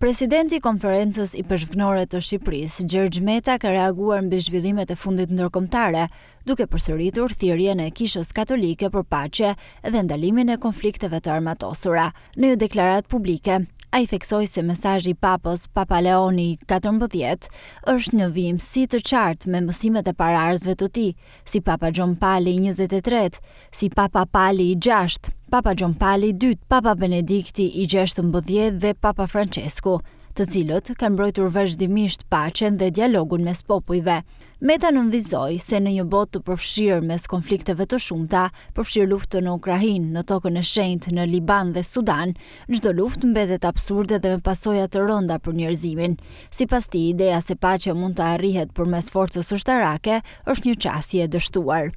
Presidenti i Konferencës i Peshqvinore të Shqipërisë, Gjergj Meta, ka reaguar mbi zhvillimet e fundit ndërkombëtare, duke përsëritur thirrjen e Kishës Katolike për paqe dhe ndalimin e konflikteve të armatosura. Në një deklaratë publike, ai theksoi se mesazhi i Papës, Papa Leoni XIV, është një vimësi të qartë me mësimet e paraardhësve të tij, si Papa Gjon Pali i 23, si Papa Pali i 6, Papa Gjon Pali i 2, Papa Benedikti i 16 dhe Papa Francesku, të cilët kanë mbrojtur vazhdimisht paqen dhe dialogun mes popujve. Meta nënvizoi se në një botë të përfshirë mes konflikteve të shumta, përfshirë luftën në Ukrainë, në tokën e shenjtë, në Liban dhe Sudan, çdo luftë mbetet absurde dhe me pasoja të rënda për njerëzimin. Sipas tij, ideja se paqja mund të arrihet përmes forcës ushtarake është një qasje e dështuar.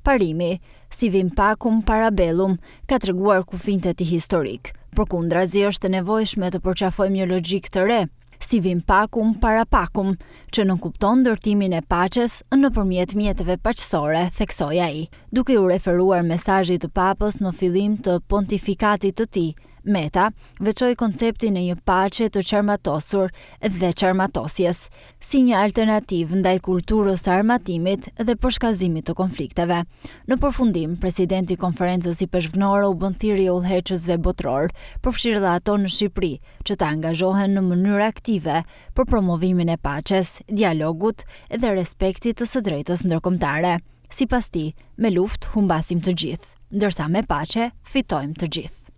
Parimi, si vim pacum para bellum, ka treguar kufijtë e tij historik. Përkundrazi është e nevojshme të përqafojmë një logjik të re, si vim pacum para pacum, që nënkupton ndërtimin e paqes nëpërmjet mjeteve paqësore, theksoi ai. Duke u referuar mesazhit të Papës në fillim të pontifikatit të tij, Meta veçoi konceptin e një paqe të qarmatosur dhe qarmatosjes, si një alternativë ndaj kulturës së armatimit dhe përshkallëzimit të konflikteve. Në përfundim, presidenti i Konferencës i Peshqvinore u bën thirrje udhëheqësve botror, përfshirë dhe ato në Shqipëri, që të angazhohen në mënyrë aktive për promovimin e paqes, dialogut dhe respektit të së drejtës ndërkombëtare. Sipas tij, me luftë humbasim të gjithë, ndërsa me paqe fitojmë të gjithë.